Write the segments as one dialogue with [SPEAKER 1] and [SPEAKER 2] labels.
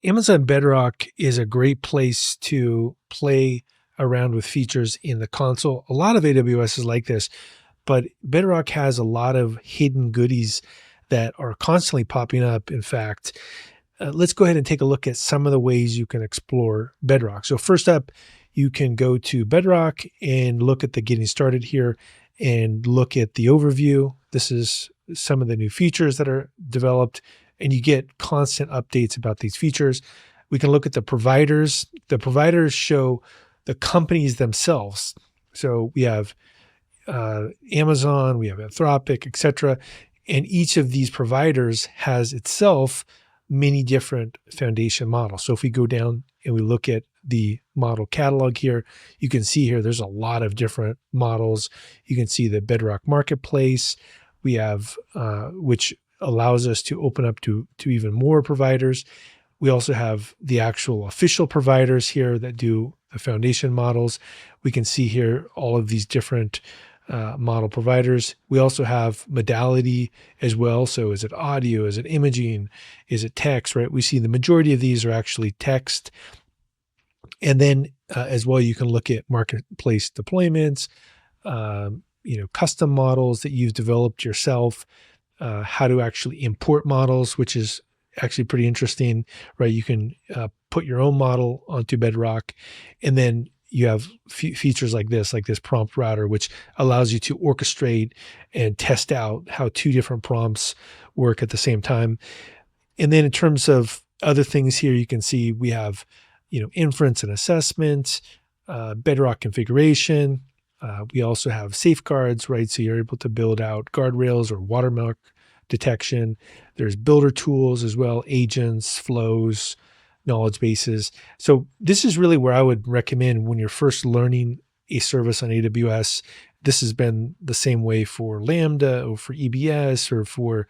[SPEAKER 1] Amazon Bedrock is a great place to play around with features in the console. A lot of AWS is like this, but Bedrock has a lot of hidden goodies that are constantly popping up. In fact, let's go ahead and take a look at some of the ways you can explore Bedrock. So first up, you can go to Bedrock and look at the getting started here and look at the overview. This is some of the new features that are developed, and you get constant updates about these features. We can look at the providers. The providers show the companies themselves. So we have Amazon, we have Anthropic, etc. And each of these providers has itself many different foundation models. So if we go down and we look at the model catalog here, you can see here there's a lot of different models. You can see the Bedrock Marketplace. We have, which allows us to open up to even more providers. We also have the actual official providers here that do the foundation models. We can see here all of these different model providers. We also have modality as well. So is it audio? Is it imaging? Is it text, right? We see the majority of these are actually text. And then as well, you can look at marketplace deployments, custom models that you've developed yourself, how to actually import models, which is actually pretty interesting, right? You can put your own model onto Bedrock, and then you have features like this prompt router, which allows you to orchestrate and test out how two different prompts work at the same time. And then in terms of other things here, you can see we have, inference and assessment, Bedrock configuration. We also have safeguards, right? So you're able to build out guardrails or watermark detection. There's builder tools as well, agents, flows, knowledge bases. So this is really where I would recommend when you're first learning a service on AWS. This has been the same way for Lambda or for EBS or for,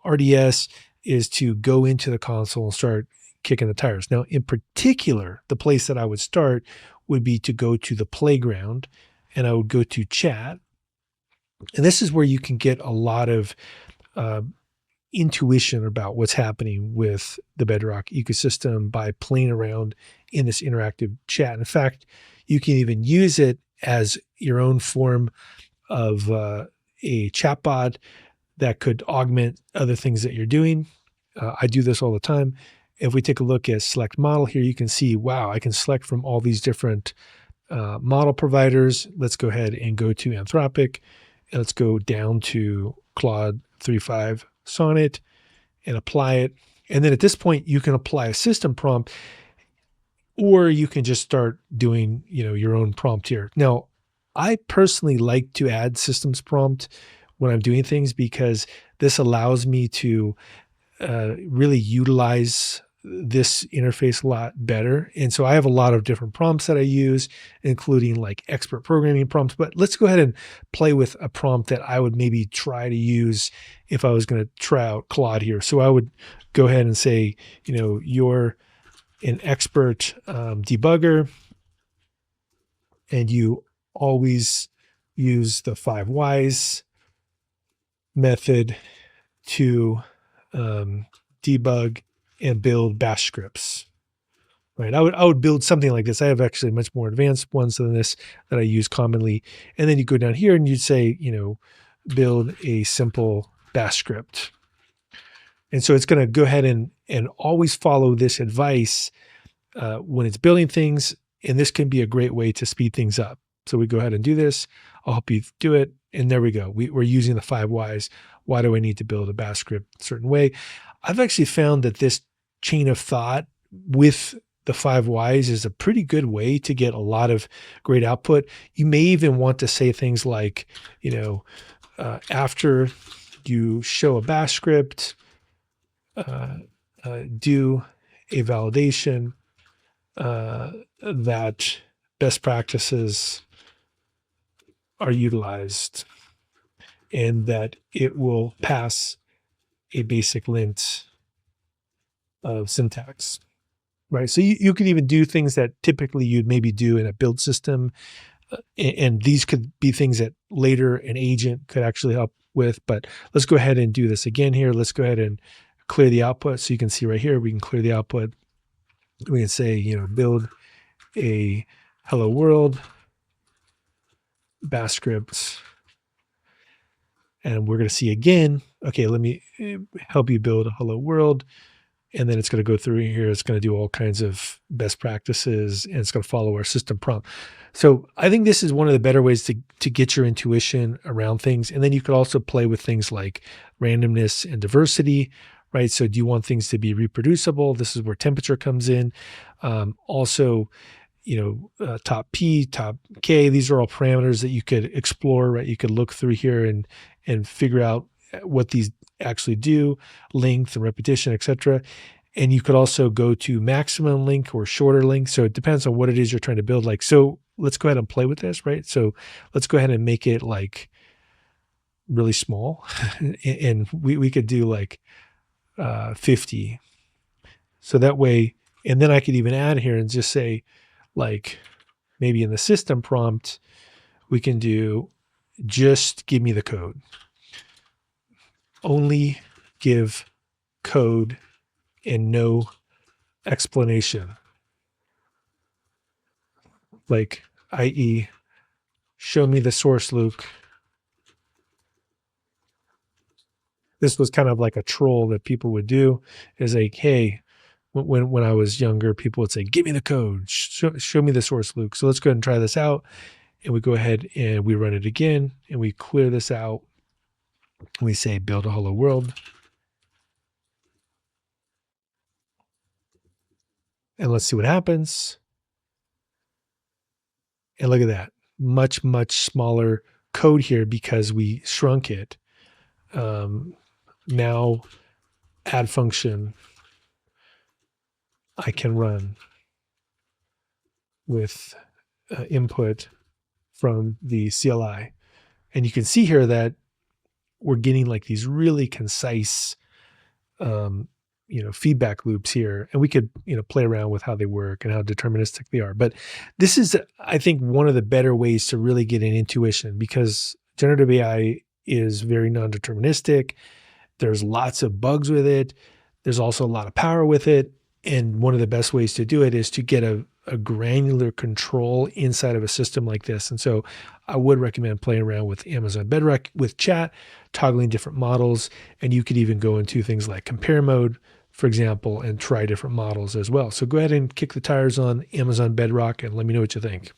[SPEAKER 1] RDS, is to go into the console and start kicking the tires. Now, in particular, the place that I would start would be to go to the playground, and I would go to chat. And this is where you can get a lot of intuition about what's happening with the Bedrock ecosystem by playing around in this interactive chat. In fact, you can even use it as your own form of a chatbot that could augment other things that you're doing. I do this all the time. If we take a look at select model here, you can see, wow, I can select from all these different model providers. Let's go ahead and go to Anthropic, and let's go down to Claude 3.5 Sonnet and apply it. And then at this point, you can apply a system prompt, or you can just start doing, your own prompt here. Now, I personally like to add systems prompt when I'm doing things because this allows me to really utilize this interface a lot better. And so I have a lot of different prompts that I use, including like expert programming prompts. But let's go ahead and play with a prompt that I would maybe try to use if I was going to try out Claude here. So I would go ahead and say, you're an expert debugger, and you always use the 5 whys method to debug and build bash scripts, right? I would build something like this. I have actually much more advanced ones than this that I use commonly. And then you go down here and you'd say, build a simple bash script. And so it's going to go ahead and always follow this advice when it's building things. And this can be a great way to speed things up. So we go ahead and do this. I'll help you do it. And there we go. We're using the 5 whys. Why do I need to build a bash script a certain way? I've actually found that this chain of thought with the 5 whys is a pretty good way to get a lot of great output. You may even want to say things like, after you show a bash script, do a validation that best practices are utilized and that it will pass a basic lint of syntax, right? So you could even do things that typically you'd maybe do in a build system. And these could be things that later an agent could actually help with. But let's go ahead and do this again here. Let's go ahead and clear the output. So you can see right here, we can clear the output. We can say, you know, build a hello world bash script. And we're going to see again, okay, let me help you build a hello world. And then it's going to go through here. It's going to do all kinds of best practices, and it's going to follow our system prompt. So I think this is one of the better ways to get your intuition around things. And then you could also play with things like randomness and diversity, right? So do you want things to be reproducible? This is where temperature comes in. Also, you know, top P, top K, these are all parameters that you could explore, right? You could look through here and figure out what these actually do, length and repetition, etc. And you could also go to maximum length or shorter length. So it depends on what it is you're trying to build. Like, so let's go ahead and play with this, right? So let's go ahead and make it like really small. And we could do like 50. So that way, and then I could even add here and just say, like, maybe in the system prompt, we can do just give me the code. Only give code and no explanation. Like, i.e., show me the source, Luke. This was kind of like a troll that people would do, is like, hey, when I was younger, people would say, give me the code, show me the source, Luke. So let's go ahead and try this out. And we go ahead and we run it again, and we clear this out. We say build a hello world. And let's see what happens. And look at that. Much, much smaller code here because we shrunk it. Now add function I can run with input from the CLI. And you can see here that we're getting like these really concise, you know, feedback loops here, and we could, you know, play around with how they work and how deterministic they are. But this is, I think, one of the better ways to really get an intuition, because generative AI is very non-deterministic. There's lots of bugs with it. There's also a lot of power with it. And one of the best ways to do it is to get a granular control inside of a system like this. And so I would recommend playing around with Amazon Bedrock with chat, toggling different models. And you could even go into things like compare mode, for example, and try different models as well. So go ahead and kick the tires on Amazon Bedrock and let me know what you think.